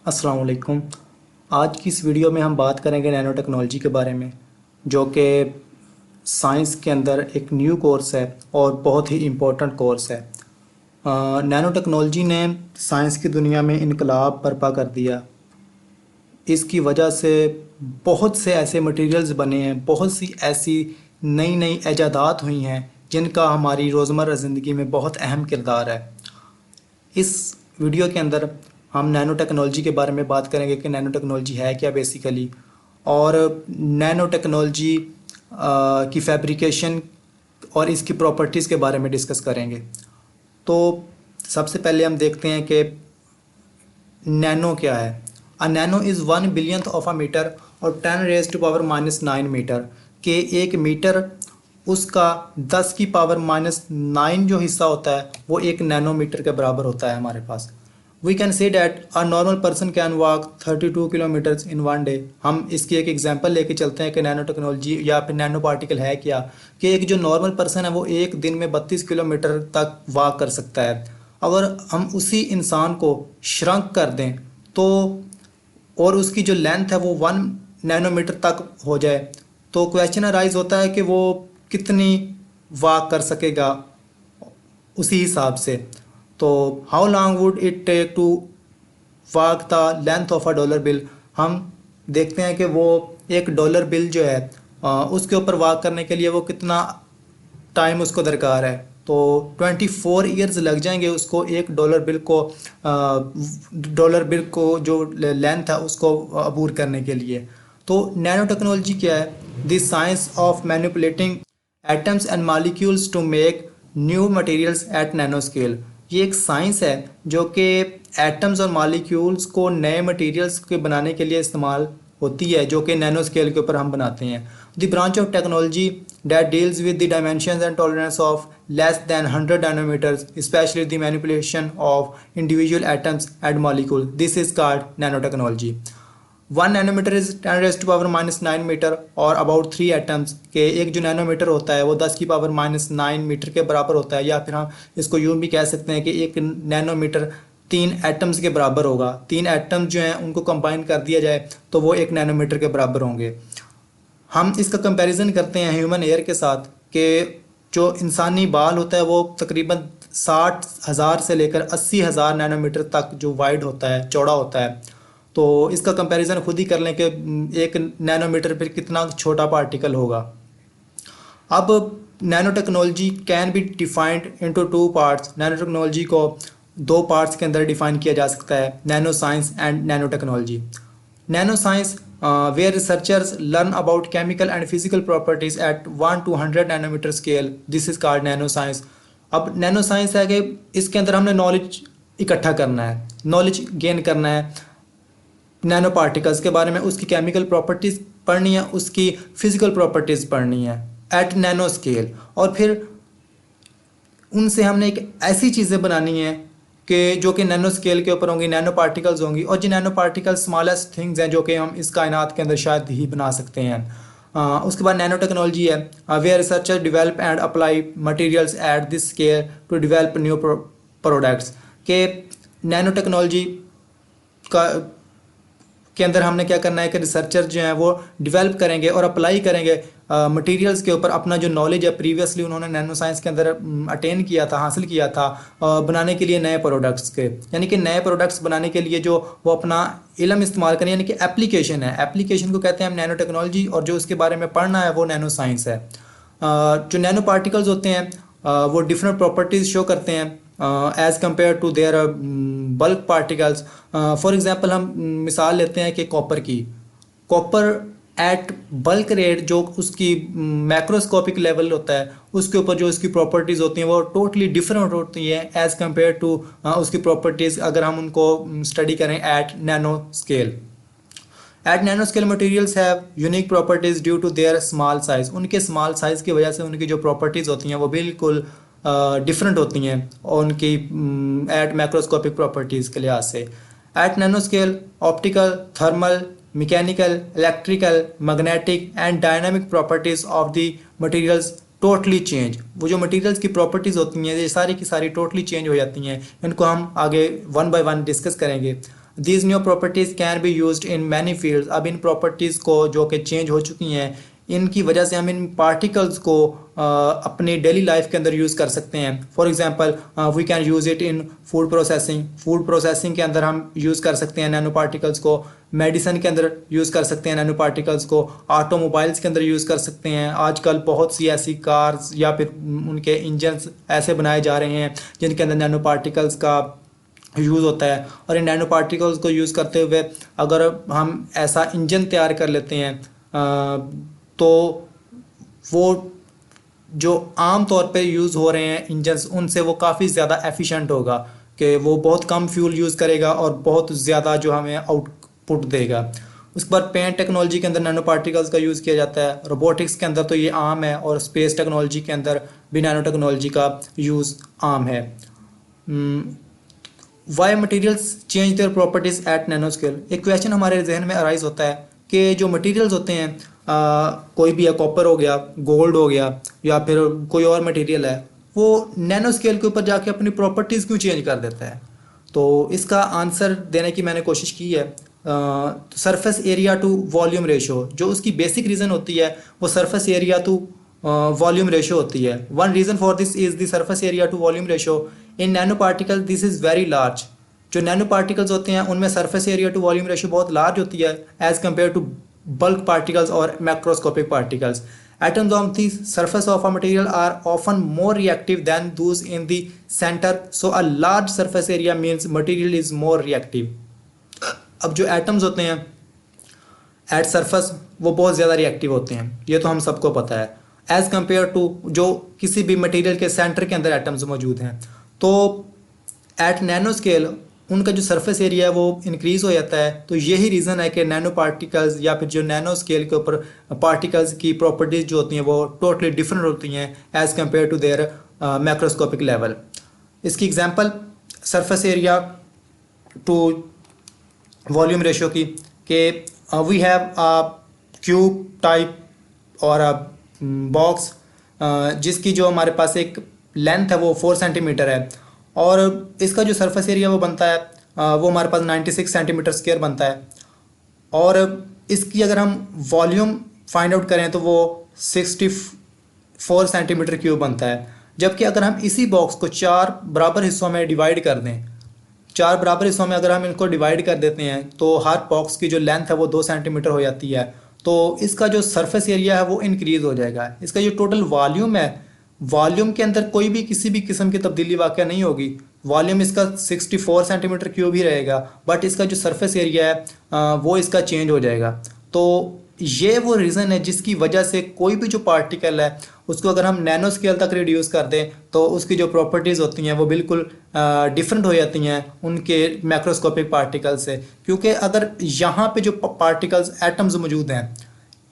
अस्सलाम वालेकुम। आज की इस वीडियो में हम बात करेंगे नैनो टेक्नोलॉजी के बारे में, जो कि साइंस के अंदर एक न्यू कोर्स है और बहुत ही इम्पोर्टेंट कोर्स है। नैनो टेक्नोलॉजी ने साइंस की दुनिया में इनकलाब बर्पा कर दिया। इसकी वजह से बहुत से ऐसे मटेरियल्स बने हैं, बहुत सी ऐसी नई नई ईजादात हुई हैं जिनका हमारी रोज़मर्रा ज़िंदगी में बहुत अहम किरदार है। इस वीडियो के अंदर हम नैनो टेक्नोलॉजी के बारे में बात करेंगे कि नैनो टेक्नोलॉजी है क्या बेसिकली, और नैनो टेक्नोलॉजी की फैब्रिकेशन और इसकी प्रॉपर्टीज़ के बारे में डिस्कस करेंगे। तो सबसे पहले हम देखते हैं कि नैनो क्या है। A nano is 1 billionth of a metre और 10⁻⁻⁹ मीटर के एक मीटर उसका 10⁻⁹ जो हिस्सा होता है वो एक नैनोमीटर के बराबर होता है हमारे पास। We can say that a normal person can walk 32 kilometres in 1 day. हम इसकी एक एग्जांपल लेके चलते हैं कि नैनो टेक्नोलॉजी या फिर नैनो पार्टिकल है क्या, कि एक जो नॉर्मल पर्सन है वो एक दिन में 32 किलोमीटर तक वॉक कर सकता है। अगर हम उसी इंसान को श्रंक कर दें तो और उसकी जो लेंथ है वो 1 नैनोमीटर तक हो जाए, तो क्वेश्चन अराइज होता है कि वो कितनी वॉक कर सकेगा उसी हिसाब से। तो how long would it take to walk the length of a dollar bill. हम देखते हैं कि वो एक डॉलर बिल जो है उसके ऊपर वॉक करने के लिए वो कितना टाइम उसको दरकार है। तो 24 ईयर्स लग जाएंगे उसको एक डॉलर बिल को जो लेंथ है उसको अबूर करने के लिए। तो नैनो टेक्नोलॉजी क्या है? The science of manipulating atoms and molecules to make new materials at nano scale. ये एक साइंस है जो कि एटम्स और मॉलिक्यूल्स को नए मटेरियल्स के बनाने के लिए इस्तेमाल होती है, जो कि नैनो स्केल के ऊपर हम बनाते हैं। The branch of technology that deals with the dimensions and tolerance of less than 100 nanometers, especially the manipulation of individual atoms and molecules. This is called nanotechnology. 1 nanometre is 10⁻⁹ metre और about 3 atoms के एक जो nanometre होता है वो 10⁻⁹ metre के बराबर होता है, या फिर हम इसको यूँ भी कह सकते हैं कि एक नैनोमीटर 3 एटम्स के बराबर होगा। 3 एटम्स जो हैं उनको कंबाइन कर दिया जाए तो वो एक नैनोमीटर के बराबर होंगे। हम इसका कंपैरिजन करते हैं ह्यूमन एयर के साथ, कि जो इंसानी बाल होता है वो तकरीबन 60,000 से लेकर 80,000 नैनोमीटर तक जो वाइड होता है, चौड़ा होता है। तो इसका कंपैरिजन खुद ही कर लें कि एक नैनोमीटर पर कितना छोटा पार्टिकल होगा। अब nano technology can be defined into 2 parts. Nano technology को 2 पार्ट्स के अंदर डिफाइन किया जा सकता है, nano science and nano technology. Nano science where researchers learn about chemical and physical properties at 1 to 100 nanometer scale. This is called nano science. अब nano science है कि इसके अंदर हमने नॉलेज इकट्ठा करना है, नॉलेज गेन करना है नैनो पार्टिकल्स के बारे में, उसकी केमिकल प्रॉपर्टीज़ पढ़नी है, उसकी फिजिकल प्रॉपर्टीज़ पढ़नी है एट नैनो स्केल, और फिर उनसे हमने एक ऐसी चीज़ें बनानी है कि जो कि नैनो स्केल के ऊपर होंगी, नैनो पार्टिकल्स होंगी, और जो नैनो पार्टिकल्स स्मॉलेस्ट थिंग्स हैं जो कि हम इस कायनात के अंदर शायद ही बना सकते हैं। उसके बाद नैनो टेक्नोलॉजी है where researcher develop and apply materials at this scale to develop new products. के नैनो टेक्नोलॉजी का के अंदर हमने क्या करना है कि रिसर्चर जो हैं वो डेवलप करेंगे और अप्लाई करेंगे मटेरियल्स के ऊपर अपना जो नॉलेज है प्रीवियसली उन्होंने नैनो साइंस के अंदर अटेन किया था, हासिल किया था, बनाने के लिए नए प्रोडक्ट्स के, यानी कि नए प्रोडक्ट्स बनाने के लिए जो वो अपना इल्म इस्तेमाल करें, यानी कि एप्लीकेशन है। एप्लीकेशन को कहते हैं हम नैनो टेक्नोलॉजी, और जो उसके बारे में पढ़ना है वो नैनो साइंस है। जो नैनो पार्टिकल्स होते हैं वो डिफरेंट प्रॉपर्टीज़ शो करते हैं as compare to their bulk particles. For example हम मिसाल लेते हैं कि कॉपर एट बल्क रेट, जो उसकी मैक्रोस्कोपिक लेवल होता है उसके ऊपर जो उसकी प्रॉपर्टीज़ होती हैं वो टोटली डिफरेंट होती हैं एज़ कम्पेयर टू उसकी प्रॉपर्टीज़ अगर हम उनको स्टडी करें at nano scale. At nano scale materials have unique properties due to their small size. उनके स्मॉल साइज़ की वजह से उनकी जो प्रॉपर्टीज़ होती हैं वो बिल्कुल डिफरेंट होती हैं उनकी एट मैक्रोस्कोपिक प्रॉपर्टीज़ के लिहाज से। At nano scale optical, thermal, mechanical, electrical, magnetic and dynamic properties of the materials totally change. वो जो मटेरियल्स की प्रॉपर्टीज़ होती हैं ये सारी की सारी टोटली चेंज हो जाती हैं। इनको हम आगे 1 बाय 1 डिस्कस करेंगे। These new properties can be used in many fields. अब इन प्रॉपर्टीज़ को जो कि चेंज हो चुकी हैं, इनकी वजह से हम इन पार्टिकल्स को अपनी डेली लाइफ के अंदर यूज़ कर सकते हैं। For example we can use it in food processing. Food processing के अंदर हम यूज़ कर सकते हैं नैनो पार्टिकल्स को। मेडिसिन के अंदर यूज़ कर सकते हैं नैनो पार्टिकल्स को। ऑटोमोबाइल्स के अंदर यूज़ कर सकते हैं। आजकल बहुत सी ऐसी कार्स या फिर उनके इंजन्स ऐसे बनाए जा रहे हैं जिनके अंदर नैनो पार्टिकल्स का यूज़ होता है। और इन नैनो पार्टिकल्स को यूज़ करते हुए अगर हम ऐसा इंजन तैयार कर लेते हैं तो वो जो आम तौर पे यूज़ हो रहे हैं इंजन्स, उनसे वो काफ़ी ज़्यादा एफिशिएंट होगा कि वो बहुत कम फ्यूल यूज़ करेगा और बहुत ज़्यादा जो हमें आउटपुट देगा। उसके बाद पेंट टेक्नोलॉजी के अंदर नैनो पार्टिकल्स का यूज़ किया जाता है। रोबोटिक्स के अंदर तो ये आम है, और स्पेस टेक्नोलॉजी के अंदर भी नैनो टेक्नोलॉजी का यूज़ आम है। Why materials change their properties at nano scale. एक क्वेश्चन हमारे जहन में अराइज होता है कि जो मटेरियल्स होते हैं, कोई भी है, कॉपर हो गया, गोल्ड हो गया, या फिर कोई और मटेरियल है, वो नैनो स्केल के ऊपर जाके अपनी प्रॉपर्टीज़ क्यों चेंज कर देता है? तो इसका आंसर देने की मैंने कोशिश की है। Surface area to volume ratio, जो उसकी बेसिक रीज़न होती है वो surface area to volume ratio होती है। One reason for this is the surface area to volume ratio in nano particle this is very large. जो नैनो पार्टिकल्स होते हैं उनमें surface area to volume ratio बहुत लार्ज होती है as compare to bulk particles or macroscopic particles. Atoms on the surface of a material are often more reactive than those in the center, so a large surface area means material is more reactive. अब जो atoms होते हैं at surface वो बहुत ज़्यादा reactive होते हैं, ये तो हम सबको पता है, एज़ कम्पेयर टू जो किसी भी मटेरियल के सेंटर के अंदर एटम्स मौजूद हैं। तो एट नैनो स्केल उनका जो सरफेस एरिया है वो इंक्रीज़ हो जाता है। तो यही रीज़न है कि नैनो पार्टिकल्स या फिर जो नैनो स्केल के ऊपर पार्टिकल्स की प्रॉपर्टीज़ जो होती हैं वो टोटली डिफरेंट होती हैं as compare to their macroscopic level. इसकी example surface area to volume ratio की, कि we have a cube type और अ बॉक्स जिसकी जो हमारे पास एक लेंथ है वो 4 सेंटीमीटर है, और इसका जो सरफेस एरिया वो बनता है वो हमारे पास 96 सेंटीमीटर स्क्वायर बनता है। और इसकी अगर हम वॉल्यूम फाइंड आउट करें तो वो 64 सेंटीमीटर क्यूब बनता है। जबकि अगर हम इसी बॉक्स को 4 बराबर हिस्सों में डिवाइड कर दें, 4 बराबर हिस्सों में अगर हम इनको डिवाइड कर देते हैं तो हर बॉक्स की जो लेंथ है वो 2 सेंटीमीटर हो जाती है। तो इसका जो सरफेस एरिया है वो इंक्रीज़ हो जाएगा। इसका जो टोटल वॉल्यूम है, वॉल्यूम के अंदर कोई भी किसी भी किस्म की तब्दीली वाक़या नहीं होगी। वॉल्यूम इसका 64 सेंटीमीटर क्यूब ही रहेगा, बट इसका जो सरफेस एरिया है वो इसका चेंज हो जाएगा। तो ये वो रीज़न है जिसकी वजह से कोई भी जो पार्टिकल है उसको अगर हम नैनो स्केल तक रिड्यूस कर दें तो उसकी जो प्रॉपर्टीज़ होती हैं वो बिल्कुल डिफरेंट हो जाती हैं उनके मैक्रोस्कोपिक पार्टिकल से। क्योंकि अगर यहाँ पे जो पार्टिकल्स एटम्स मौजूद हैं,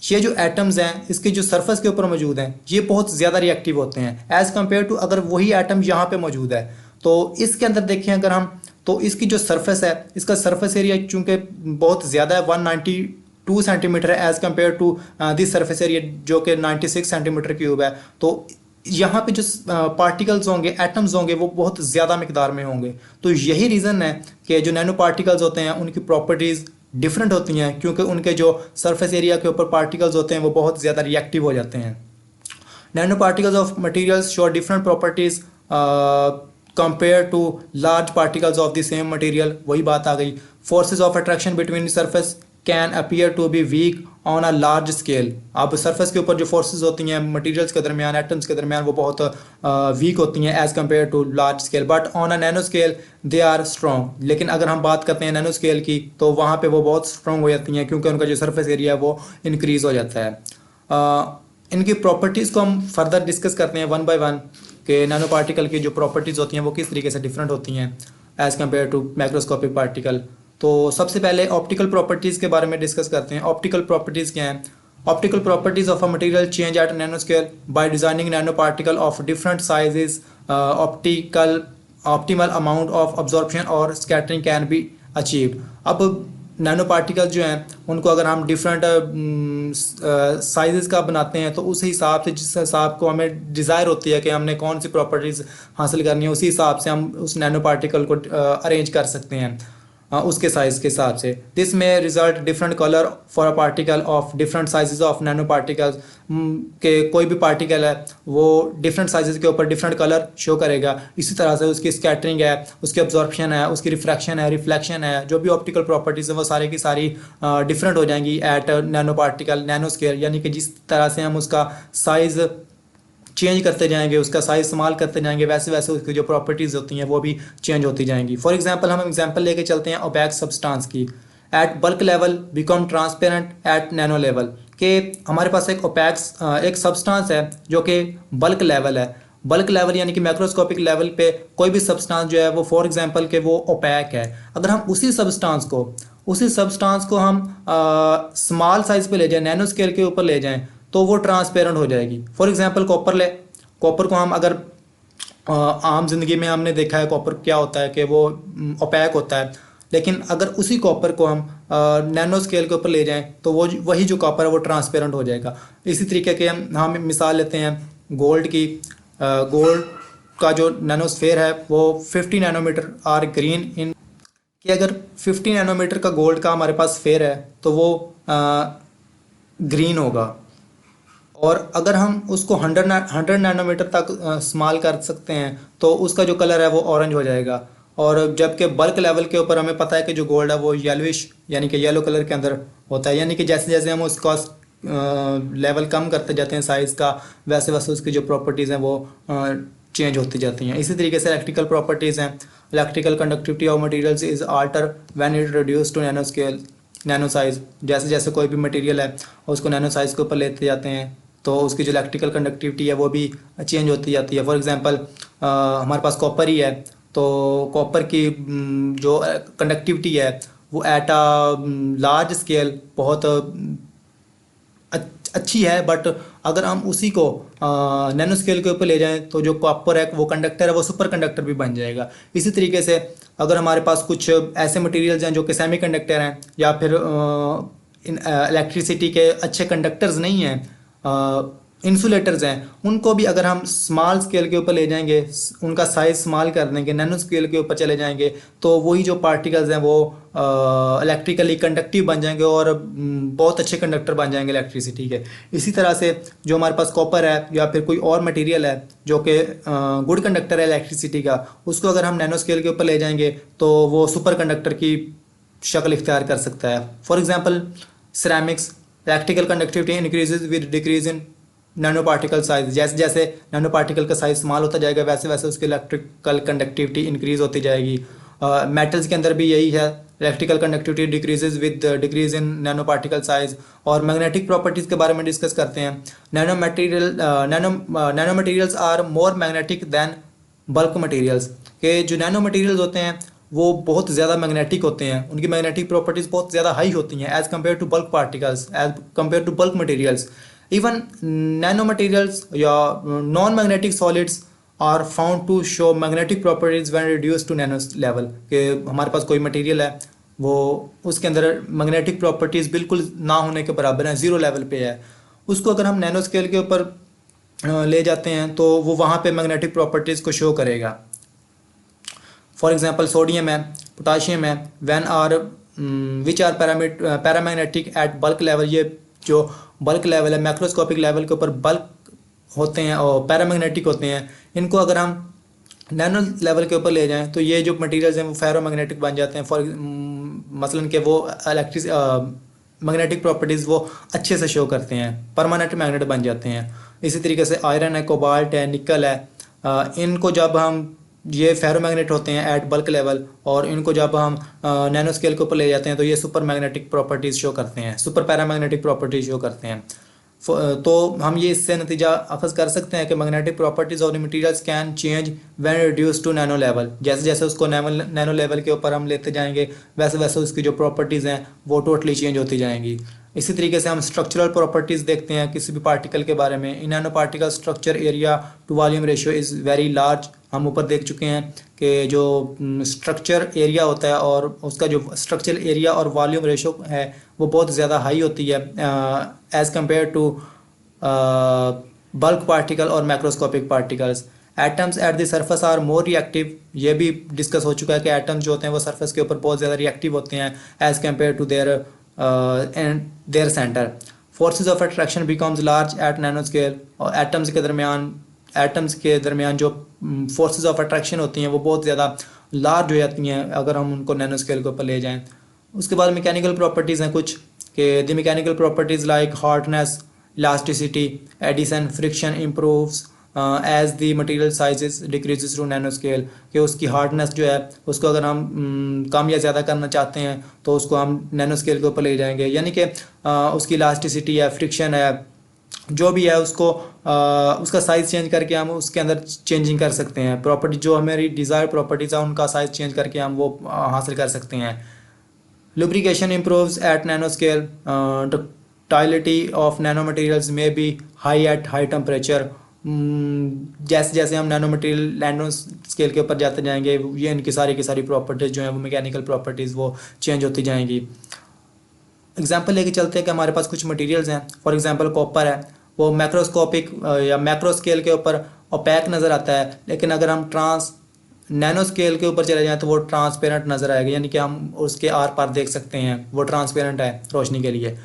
ये जो एटम्स हैं इसके जो सरफेस के ऊपर मौजूद हैं ये बहुत ज़्यादा रिएक्टिव होते हैं एज़ कम्पेयर टू अगर वही एटम यहाँ पे मौजूद है। तो इसके अंदर देखें अगर हम, तो इसकी जो सरफेस है, इसका सरफेस एरिया चूँकि बहुत ज़्यादा है, 192 सेंटीमीटर है as compare to this surface area जो कि 96 सेंटीमीटर क्यूब है। तो यहाँ पे जो पार्टिकल्स होंगे, एटम्स होंगे, वो बहुत ज़्यादा मिकदार में होंगे। तो यही रीज़न है कि जो नैनो पार्टिकल्स होते हैं उनकी प्रॉपर्टीज़ डिफरेंट होती हैं, क्योंकि उनके जो सरफेस एरिया के ऊपर पार्टिकल्स होते हैं वो बहुत ज़्यादा रिएक्टिव हो जाते हैं। Nano particles of materials show different properties compare to large particles of the same material. वही बात आ गई, forces of attraction between surface can appear to be weak on a large scale. अब सरफेस के ऊपर जो फोर्सेस होती हैं मटेरियल्स के दरमियान, एटम्स के दरमियान, वो बहुत वीक होती हैं as compare to large scale, but on a nano scale they are strong. लेकिन अगर हम बात करते हैं नैनो स्केल की तो वहाँ पे वो बहुत स्ट्रॉन्ग हो जाती हैं क्योंकि उनका जो सरफेस एरिया है वो इंक्रीज़ हो जाता है। इनकी प्रॉपर्टीज़ को हम फर्दर डिस्कस करते हैं वन बाय वन कि नैनो पार्टिकल की जो प्रॉपर्टीज़ होती हैं वो किस तरीके से डिफरेंट होती हैं as compare to microscopic particle. तो सबसे पहले ऑप्टिकल प्रॉपर्टीज़ के बारे में डिस्कस करते हैं। ऑप्टिकल प्रॉपर्टीज़ क्या हैं? Optical properties of a material change at nano scale bye designing nano particle of different sizes, optimal amount of absorption और स्कैटरिंग कैन बी अचीव्ड। अब नैनो पार्टिकल्स जो हैं उनको अगर हम डिफरेंट साइज़ का बनाते हैं तो उस हिसाब से, जिस हिसाब को हमें डिज़ायर होती है कि हमने कौन सी प्रॉपर्टीज़ हासिल करनी है, उसी हिसाब से हम उस नैनो पार्टिकल को अरेंज कर सकते हैं। उसके साइज़ के हिसाब से। दिस में result different colour for a particle of different sizes of nano particles, के कोई भी पार्टिकल है वो डिफरेंट साइजेस के ऊपर डिफरेंट कलर शो करेगा। इसी तरह से उसकी स्कैटरिंग है, उसकी अब्जॉर्प्शन है, उसकी रिफ्रैक्शन है, रिफ्लेक्शन है, जो भी ऑप्टिकल प्रॉपर्टीज़ हैं वो सारी की सारी डिफरेंट हो जाएंगी at nano particle nano scale. यानी कि जिस तरह से हम उसका साइज़ चेंज करते जाएंगे, उसका साइज इस्तेमाल करते जाएंगे, वैसे वैसे उसकी जो प्रॉपर्टीज़ होती हैं वो भी चेंज होती जाएंगी। फॉर एग्जांपल हम एग्जांपल लेके चलते हैं ओपैक सब्सटेंस की। At bulk level become transparent at nano level, के हमारे पास एक ओपैक एक सब्सटेंस है जो कि बल्क लेवल है। बल्क लेवल यानी कि मैक्रोस्कोपिक लेवल पे कोई भी सब्सटेंस जो है वो फॉर एग्जांपल के वो ओपैक है। अगर हम उसी सब्सटेंस को हम स्मॉल साइज पे ले जाएं, नैनो स्केल के ऊपर ले जाएं, तो वो ट्रांसपेरेंट हो जाएगी। फॉर एग्जांपल कॉपर ले, कॉपर को हम अगर आम जिंदगी में हमने देखा है कॉपर क्या होता है कि वो ओपैक होता है, लेकिन अगर उसी कॉपर को हम नैनो स्केल के ऊपर ले जाएं तो वो वही जो कॉपर है वो ट्रांसपेरेंट हो जाएगा। इसी तरीके के हम मिसाल लेते हैं गोल्ड की। गोल्ड का जो नैनोस्फेयर है वो 50 नैनोमीटर आर ग्रीन इन, कि अगर 50 नैनोमीटर का गोल्ड का हमारे पास स्फेयर है तो वो ग्रीन होगा। और अगर हम उसको 100 नैनोमीटर तक स्मॉल कर सकते हैं तो उसका जो कलर है वो ऑरेंज हो जाएगा। और जबकि बल्क लेवल के ऊपर हमें पता है कि जो गोल्ड है वो येलोइश यानी कि येलो कलर के अंदर होता है। यानी कि जैसे जैसे हम उसका लेवल कम करते जाते हैं साइज़ का, वैसे वैसे उसकी जो प्रॉपर्टीज़ हैं वो चेंज होती जाती हैं। इसी तरीके से इलेक्ट्रिकल प्रॉपर्टीज़ हैं। Electrical conductivity of materials is alter when it reduce to nano scale nano size. जैसे जैसे कोई भी मटेरियल है उसको नैनो साइज़ के ऊपर लेते जाते हैं तो उसकी जो इलेक्ट्रिकल कंडक्टिविटी है वो भी चेंज होती जाती है। फॉर एग्जांपल हमारे पास कॉपर ही है, तो कॉपर की जो कंडक्टिविटी है वो एट अ लार्ज स्केल बहुत अच्छी है, बट अगर हम उसी को नैनो स्केल के ऊपर ले जाएं तो जो कॉपर है वो कंडक्टर है वो सुपर कंडक्टर भी बन जाएगा। इसी तरीके से अगर हमारे पास कुछ ऐसे मटेरियल्स हैं जो कि सेमी कंडक्टर हैं या फिर इलेक्ट्रिसिटी के अच्छे कंडक्टर्स नहीं हैं, इंसुलेटर्स हैं, उनको भी अगर हम स्मॉल स्केल के ऊपर ले जाएंगे, उनका साइज स्मॉल कर देंगे, नैनो स्केल के ऊपर चले जाएंगे, तो वही जो पार्टिकल्स हैं वो इलेक्ट्रिकली कंडक्टिव बन जाएंगे और बहुत अच्छे कंडक्टर बन जाएंगे इलेक्ट्रिसिटी के। इसी तरह से जो हमारे पास कॉपर है या फिर कोई और मटेरियल है जो कि गुड कंडक्टर है इलेक्ट्रिसिटी का, उसको अगर हम नैनो स्केल के ऊपर ले जाएंगे तो वो सुपर कंडक्टर की शक्ल इख्तियार कर सकता है। For example ceramics, electrical conductivity increases with decrease in nano particle size. जैसे जैसे नैनो पार्टिकल का साइज स्मॉल होता जाएगा वैसे वैसे उसकी इलेक्ट्रिकल कंडक्टिविटी इंक्रीज होती जाएगी। मेटल्स के अंदर भी यही है, electrical conductivity decreases with decrease in nano particle size. और मैग्नेटिक प्रॉपर्टीज़ के बारे में डिस्कस करते हैं। Nano materials are more magnetic than bulk materials, के जो नैनो मटेरियल्स होते हैं वो बहुत ज़्यादा मैग्नेटिक होते हैं, उनकी मैग्नेटिक प्रॉपर्टीज़ बहुत ज़्यादा हाई होती हैं as compare to bulk particles, as compare to bulk materials. Even nano materials या non magnetic solids are found to show magnetic properties when reduce to nano level, के हमारे पास कोई मटेरियल है वो उसके अंदर मैग्नेटिक प्रॉपर्टीज़ बिल्कुल ना होने के बराबर हैं, ज़ीरो लेवल पे है, उसको अगर हम नैनो स्केल के ऊपर ले जाते हैं तो वो वहाँ पे मैग्नेटिक प्रॉपर्टीज़ को शो करेगा। फॉर एग्जांपल सोडियम है, पोटाशियम है, when are which are paramagnetic at bulk level. ये जो बल्क लेवल है मैक्रोस्कोपिक लेवल के ऊपर बल्क होते हैं और पैरामैग्नेटिक होते हैं, इनको अगर हम नैनो लेवल के ऊपर ले जाएं तो ये जो मटेरियल्स हैं वो फेरोमैग्नेटिक बन जाते हैं। फॉर मसलन के वो इलेक्ट्रिक मैग्नेटिक प्रॉपर्टीज़ वो अच्छे से शो करते हैं, परमानेंट मैग्नेट बन जाते हैं। इसी तरीके से आयरन है, कोबाल्ट है, निकल है, इनको जब हम ये फेरोमैग्नेट होते हैं एट बल्क लेवल और इनको जब हम नैनो स्केल के ऊपर ले जाते हैं तो ये सुपर मैग्नेटिक प्रॉपर्टीज़ शो करते हैं, सुपर पैरामैग्नेटिक प्रॉपर्टीज शो करते हैं। तो हम ये इससे नतीजा अखज़ कर सकते हैं कि magnetic properties of the materials can change when reduce to nano level. जैसे जैसे उसको नैनो लेवल के ऊपर हम लेते जाएंगे वैसे वैसे उसकी जो प्रॉपर्टीज़ हैं वो टोटली चेंज होती जाएंगी। इसी तरीके से हम स्ट्रक्चरल प्रॉपर्टीज़ देखते हैं किसी भी पार्टिकल के बारे में। In nano particle structure area to volume ratio is very large. हम ऊपर देख चुके हैं कि जो स्ट्रक्चर एरिया होता है और उसका जो स्ट्रक्चरल एरिया और वॉल्यूम रेशियो है वो बहुत ज़्यादा हाई होती है as compare to bulk particle और macroscopic particles. Atoms at the surface are more reactive, ये भी डिस्कस हो चुका है कि एटम्स जो होते हैं वो सरफेस के ऊपर बहुत ज़्यादा रिएक्टिव होते हैं as compare to their centre. Forces of attraction becomes large at nano scale, और एटम्स के दरमियान जो फोर्सेस ऑफ अट्रैक्शन होती हैं वो बहुत ज़्यादा लार्ज हो जाती हैं अगर हम उनको नैनो स्केल के ऊपर ले जाएं। उसके बाद मैकेनिकल प्रॉपर्टीज़ हैं कुछ, कि the mechanical properties like hardness, elasticity, adhesion, friction improves as the material sizes decreases to nano scale, कि उसकी हार्डनेस जो है उसको अगर हम कम या ज़्यादा करना चाहते हैं तो उसको हम नैनो स्केल के ऊपर ले जाएंगे, यानी कि उसकी इलास्टिसिटी है, फ्रिक्शन है, जो भी है उसको उसका साइज़ चेंज करके हम उसके अंदर चेंजिंग कर सकते हैं। प्रॉपर्टी जो हमारी डिज़ायर प्रॉपर्टीज़ है उनका साइज़ चेंज करके हम वो हासिल कर सकते हैं। Lubrication improves at nanoscale. Ductility of nanomaterials may be high at high temperature. जैसे जैसे हम नैनो स्केल के ऊपर जाते जाएंगे ये इनकी सारी की सारी प्रॉपर्टीज़ जो हैं वो मैकेनिकल प्रॉपर्टीज़ वो चेंज होती जाएंगी। एग्जांपल लेके चलते हैं कि हमारे पास कुछ मटेरियल्स हैं, फॉर एग्जांपल कॉपर है, वो मैक्रोस्कोपिक या मैक्रो स्केल के ऊपर ओपैक नज़र आता है, लेकिन अगर हम नैनो स्केल के ऊपर चले जाएं तो वो ट्रांसपेरेंट नज़र आएगा, यानी कि हम उसके आर पार देख सकते हैं, वो ट्रांसपेरेंट है रोशनी के लिए,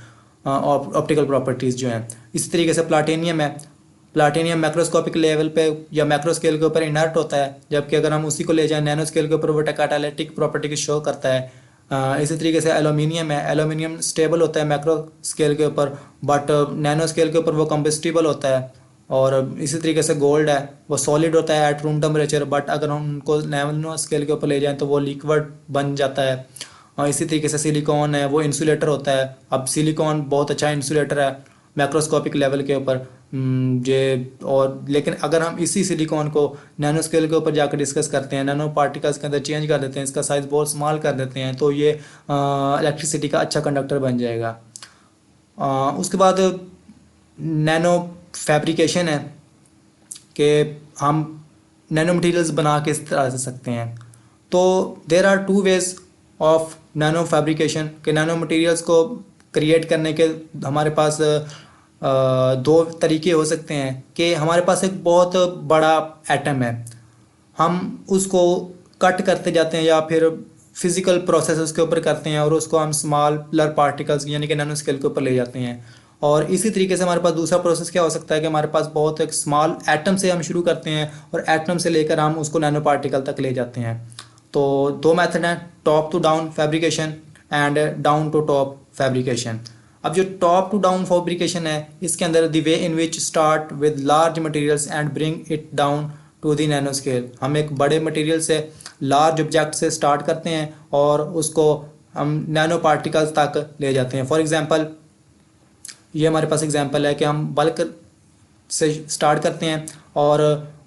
ऑप्टिकल प्रॉपर्टीज़ जो हैं। इसी तरीके से प्लाटिनियम है, प्लाटिनियम मैक्रोस्कोपिक लेवल पे या मैक्रो स्केल के ऊपर इनर्ट होता है, जबकि अगर हम उसी को ले जाएं नैनो स्केल के ऊपर वो कैटालिटिक प्रॉपर्टी की शो करता है। इसी तरीके से एल्यूमिनियम है, एल्यूमिनियम स्टेबल होता है मैक्रो स्केल के ऊपर, बट नैनो स्केल के ऊपर वो कंबस्टिबल होता है। और इसी तरीके से गोल्ड है, वो सॉलिड होता है एट रूम टेम्परेचर, बट अगर हम उनको नैनो स्केल के ऊपर ले जाएं तो वो लिक्विड बन जाता है। और इसी तरीके से सिलिकॉन है, वो इंसुलेटर होता है। अब सिलिकॉन बहुत अच्छा इंसुलेटर है मैक्रोस्कोपिक लेवल के ऊपर और लेकिन अगर हम इसी सिलिकॉन को नैनो स्केल के ऊपर जाकर डिस्कस करते हैं, नैनो पार्टिकल्स के अंदर चेंज कर देते हैं, इसका साइज़ बहुत स्मॉल कर देते हैं, तो ये इलेक्ट्रिसिटी का अच्छा कंडक्टर बन जाएगा। उसके बाद नैनो फैब्रिकेशन है कि हम नैनो मटेरियल्स बना के इस तरह से सकते हैं। तो there are two ways of nano fabrication, कि नैनो मटेरियल्स को क्रिएट करने के हमारे पास दो तरीके हो सकते हैं। कि हमारे पास एक बहुत बड़ा एटम है, हम उसको कट करते जाते हैं या फिर फिज़िकल प्रोसेस उसके ऊपर करते हैं और उसको हम स्मॉलर पार्टिकल्स यानी कि नैनो स्केल के ऊपर ले जाते हैं। और इसी तरीके से हमारे पास दूसरा प्रोसेस क्या हो सकता है कि हमारे पास बहुत एक स्मॉल एटम से हम शुरू करते हैं और एटम से लेकर हम उसको नैनो पार्टिकल तक ले जाते हैं। तो दो मेथड हैं, top to down fabrication and down to top fabrication. अब जो टॉप टू डाउन फैब्रिकेशन है इसके अंदर the way in which start with large materials and bring it down to the nano scale. हम एक बड़े मटेरियल से लार्ज ऑब्जेक्ट से स्टार्ट करते हैं और उसको हम नैनो पार्टिकल्स तक ले जाते हैं। फॉर एग्जांपल ये हमारे पास एग्जांपल है कि हम बल्क से स्टार्ट करते हैं और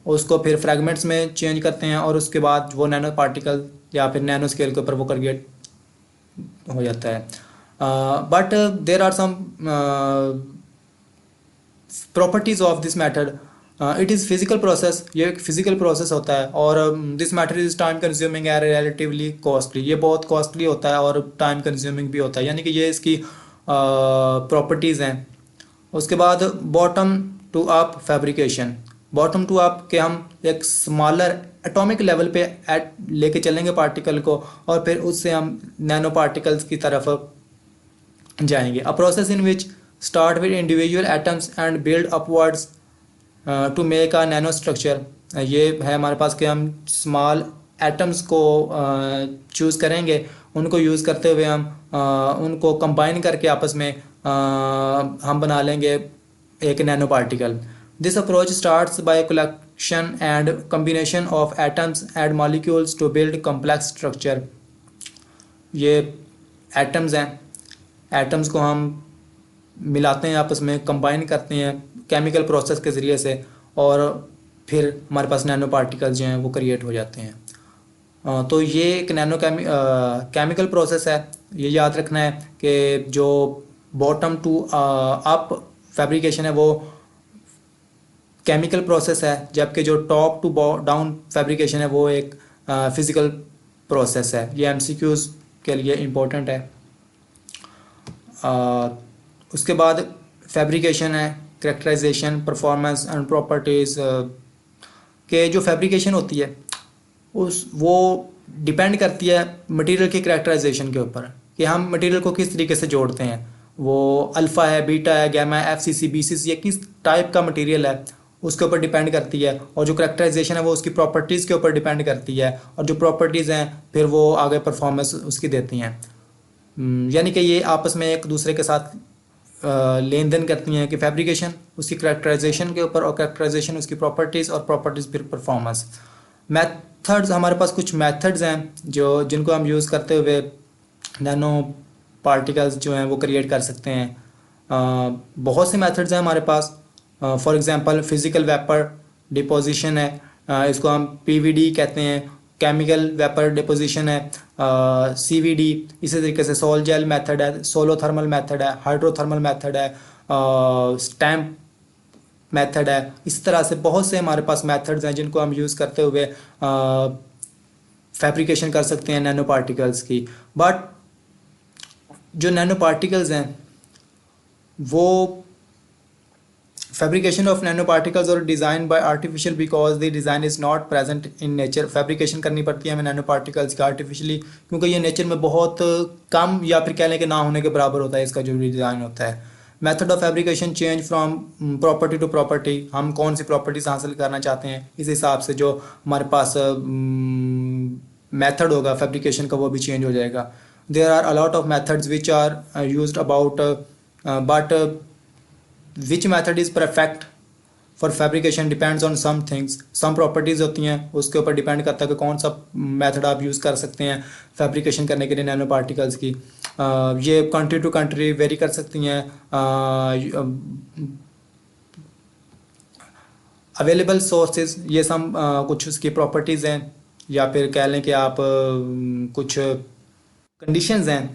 उसको फिर फ्रैगमेंट्स में चेंज करते हैं और उसके बाद वो नैनो पार्टिकल या फिर नैनो स्केल के ऊपर वो क्रिएट हो जाता है। But there are some properties of this method. It is physical process, ये एक फिजिकल प्रोसेस होता है और this matter is time consuming and relatively costly, ये बहुत कॉस्टली होता है और टाइम कंज्यूमिंग भी होता है, यानी कि ये इसकी प्रॉपर्टीज़ हैं। उसके बाद bottom to up fabrication, bottom to up के हम एक स्मॉलर एटॉमिक लेवल पे लेके चलेंगे पार्टिकल को और फिर उससे हम नैनो पार्टिकल्स की तरफ जाएंगे। A process in which start with individual atoms and build upwards to make a nano structure. ये है हमारे पास कि हम स्मॉल एटम्स को चूज़ करेंगे, उनको यूज़ करते हुए हम उनको कंबाइन करके आपस में हम बना लेंगे एक nano particle. This approach starts by collection and combination of atoms and molecules to build complex structure. ये एटम्स हैं, एटम्स को हम मिलाते हैं आपस में, कंबाइन करते हैं केमिकल प्रोसेस के ज़रिए से और फिर हमारे पास नैनो पार्टिकल्स जो हैं वो क्रिएट हो जाते हैं। तो ये एक केमिकल प्रोसेस है। ये याद रखना है कि जो बॉटम टू अप फैब्रिकेशन है वो केमिकल प्रोसेस है, जबकि जो टॉप टू डाउन फैब्रिकेशन है वो एक फिज़िकल प्रोसेस है। ये एमसीक्यूज़ के लिए इम्पोर्टेंट है। उसके बाद फैब्रिकेशन है, करेक्टराइजेशन, परफॉर्मेंस एंड प्रॉपर्टीज़। कि जो फैब्रिकेशन होती है वो डिपेंड करती है मटेरियल के करैक्टराइजेशन के ऊपर, कि हम मटेरियल को किस तरीके से जोड़ते हैं। वो अल्फ़ा है, बीटा है, गैमा है, FCC, BCC या किस टाइप का मटेरियल है उसके ऊपर डिपेंड करती है। और जो करैक्टराइजेशन है वो उसकी प्रॉपर्टीज़ के ऊपर डिपेंड करती है, और जो प्रॉपर्टीज़ हैं फिर वो आगे परफॉर्मेंस उसकी देती हैं। यानी कि ये आपस में एक दूसरे के साथ लेन देन करती हैं, कि फैब्रिकेशन उसकी करैक्टराइजेशन के ऊपर, और करैक्टराइजेशन उसकी प्रॉपर्टीज़, और प्रॉपर्टीज़ फिर परफॉर्मेंस। मेथड्स, हमारे पास कुछ मेथड्स हैं जिनको हम यूज़ करते हुए नैनो पार्टिकल्स जो हैं वो क्रिएट कर सकते हैं। बहुत से मेथड्स हैं हमारे पास। For example physical vapour deposition है, इसको हम PVD कहते हैं। केमिकल वेपर डिपोजिशन है, CVD। इसी तरीके से सोल जेल मेथड है, सोलोथर्मल मेथड है, हाइड्रोथर्मल मेथड है, स्टैम्प मेथड है। इस तरह से बहुत से हमारे पास मेथड्स हैं जिनको हम यूज़ करते हुए फैब्रिकेशन कर सकते हैं नैनो पार्टिकल्स की। बट जो नैनो पार्टिकल्स हैं वो फैब्रिकेशन ऑफ नैनो पार्टिकल्स और design by artificial because the design is not present in nature. Fabrication करनी पड़ती है हमें नैनो पार्टिकल्स की आर्टिफिशियली, क्योंकि ये नेचर में बहुत कम या फिर कह लें कि ना होने के बराबर होता है इसका जो डिज़ाइन होता है। Method of fabrication change from property to property. हम कौन सी प्रॉपर्टीज़ हासिल करना चाहते हैं इस हिसाब से जो हमारे पास मेथड होगा फैब्रिकेशन का वो भी चेंज हो जाएगा। There are a lot of methods which are used about but which method is perfect for fabrication depends on some things. Some properties होती हैं उसके ऊपर डिपेंड करता है कि कौन सा मेथड आप यूज़ कर सकते हैं फैब्रिकेशन करने के लिए नैनो पार्टिकल्स की। ये कंट्री टू कंट्री वेरी कर सकती हैं। अवेलेबल सोर्सेज, ये सब कुछ उसकी प्रॉपर्टीज़ हैं, या फिर कह लें कि आप कुछ कंडीशंस हैं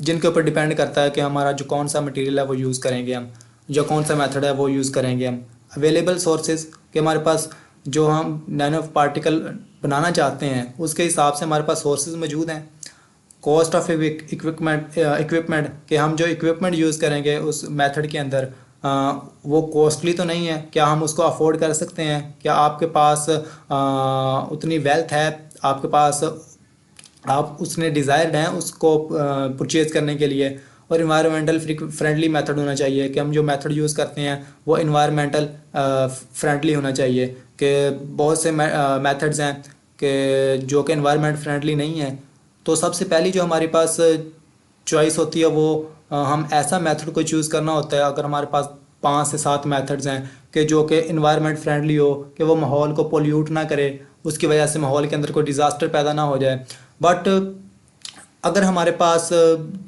जिनके ऊपर डिपेंड करता है कि हमारा जो कौन सा मटेरियल है वो यूज़ करेंगे हम, जो कौन सा मेथड है वो यूज़ करेंगे हम। अवेलेबल सोर्सेज कि हमारे पास जो हम नैनो पार्टिकल बनाना चाहते हैं उसके हिसाब से हमारे पास सोर्सेज मौजूद हैं। कॉस्ट ऑफ इक्विपमेंट कि हम जो इक्विपमेंट यूज़ करेंगे उस मेथड के अंदर वो कॉस्टली तो नहीं है, क्या हम उसको अफोर्ड कर सकते हैं, क्या आपके पास उतनी वेल्थ है, आपके पास आप उसने डिज़ायर्ड हैं उसको परचेज़ करने के लिए। और इन्वायरमेंटल फ्रेंडली मेथड होना चाहिए, कि हम जो मेथड यूज़ करते हैं वो इन्वायरमेंटल फ्रेंडली होना चाहिए। कि बहुत से मेथड्स हैं कि जो कि इन्वायरमेंट फ्रेंडली नहीं है, तो सबसे पहली जो हमारे पास चॉइस होती है वो हम ऐसा मेथड को चूज़ करना होता है। अगर हमारे पास 5 से 7 मेथड्स हैं कि जो कि इन्वायरमेंट फ्रेंडली हो, कि वो माहौल को पोल्यूट ना करे, उसकी वजह से माहौल के अंदर कोई डिज़ास्टर पैदा ना हो जाए। बट अगर हमारे पास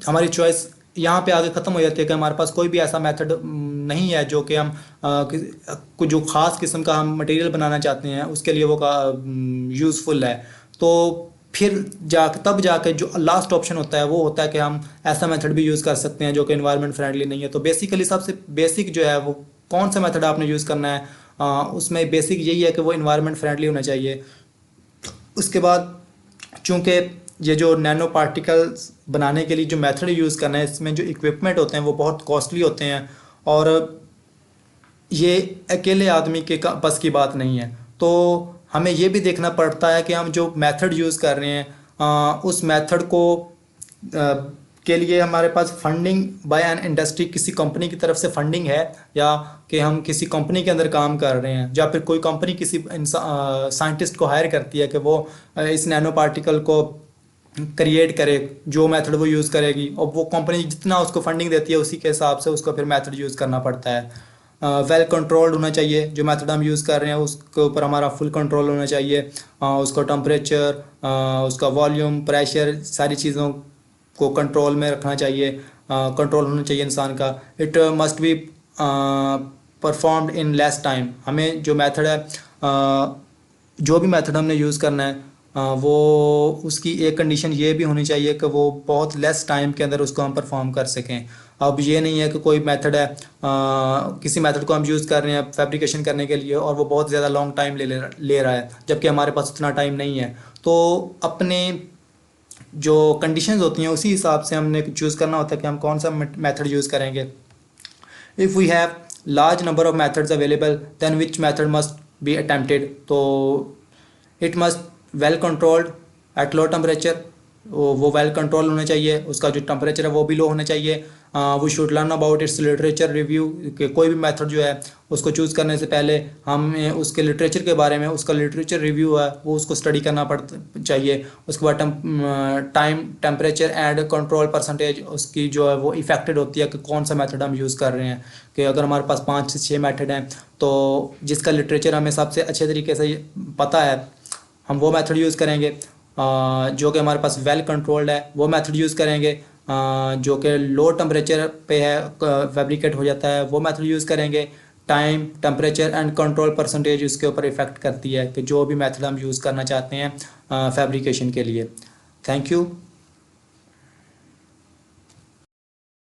हमारी चॉइस यहाँ पे आगे ख़त्म हो जाती है कि हमारे पास कोई भी ऐसा मेथड नहीं है जो कि हम कुछ जो ख़ास किस्म का हम मटेरियल बनाना चाहते हैं उसके लिए वो यूज़फुल है, तो फिर तब जाके जो लास्ट ऑप्शन होता है वो होता है कि हम ऐसा मेथड भी यूज़ कर सकते हैं जो कि इन्वायरमेंट फ्रेंडली नहीं है। तो बेसिकली सबसे बेसिक जो है वो कौन सा मेथड आपने यूज़ करना है, उसमें बेसिक यही है कि वो इन्वायरमेंट फ्रेंडली होना चाहिए। उसके बाद चूँकि ये जो नैनो पार्टिकल्स बनाने के लिए जो मेथड यूज़ करना है इसमें जो इक्विपमेंट होते हैं वो बहुत कॉस्टली होते हैं, और ये अकेले आदमी के बस की बात नहीं है। तो हमें ये भी देखना पड़ता है कि हम जो मेथड यूज़ कर रहे हैं उस मेथड को के लिए हमारे पास फंडिंग बाय एन इंडस्ट्री, किसी कंपनी की तरफ से फंडिंग है, या कि हम किसी कंपनी के अंदर काम कर रहे हैं, या फिर कोई कंपनी किसी साइंटिस्ट को हायर करती है कि वो इस नैनो पार्टिकल को क्रिएट करे, जो मेथड वो यूज़ करेगी, और वो कंपनी जितना उसको फंडिंग देती है उसी के हिसाब से उसको फिर मेथड यूज़ करना पड़ता है। वेल कंट्रोल्ड होना चाहिए, जो मेथड हम यूज़ कर रहे हैं उसके ऊपर हमारा फुल कंट्रोल होना चाहिए। उसका टेम्परेचर, उसका वॉल्यूम, प्रेशर, सारी चीज़ों को कंट्रोल में रखना चाहिए, कंट्रोल होना चाहिए इंसान का। It must be performed in less time. हमें जो मेथड है जो भी मेथड हमने यूज़ करना है वो उसकी एक कंडीशन ये भी होनी चाहिए कि वो बहुत लेस टाइम के अंदर उसको हम परफॉर्म कर सकें। अब ये नहीं है कि कोई मेथड है किसी मेथड को हम यूज़ कर रहे हैं फैब्रिकेशन करने के लिए और वो बहुत ज़्यादा लॉन्ग टाइम ले रहा है, जबकि हमारे पास उतना टाइम नहीं है। तो अपने जो कंडीशंस होती हैं उसी हिसाब से हमने चूज़ करना होता है कि हम कौन सा मेथड यूज़ करेंगे। If we have large number of methods available, then which method must be attempted? तो it must well controlled at low temperature, वो वेल कंट्रोल होना चाहिए, उसका जो टेम्परेचर है वो भी लो होना चाहिए। We should learn about its literature review, कि कोई भी मेथड जो है उसको चूज़ करने से पहले हमें उसके लिटरेचर के बारे में, उसका लिटरेचर रिव्यू है वो उसको स्टडी करना चाहिए। उसके बाद time, temperature and control percentage उसकी जो है वो इफेक्टेड होती है कि कौन सा मेथड हम यूज़ कर रहे हैं। कि अगर हमारे पास 5 से 6 मेथड हैं तो जिसका लिटरेचर हमें सबसे अच्छे तरीके से पता है हम वो मेथड यूज़ करेंगे। जो कि हमारे पास वेल कंट्रोल्ड है वो मेथड यूज़ करेंगे। जो कि लो टेम्परेचर पे है फैब्रिकेट हो जाता है वो मेथड यूज़ करेंगे। Time, temperature and control percentage उसके ऊपर इफेक्ट करती है कि जो भी मेथड हम यूज़ करना चाहते हैं फैब्रिकेशन के लिए। Thank you.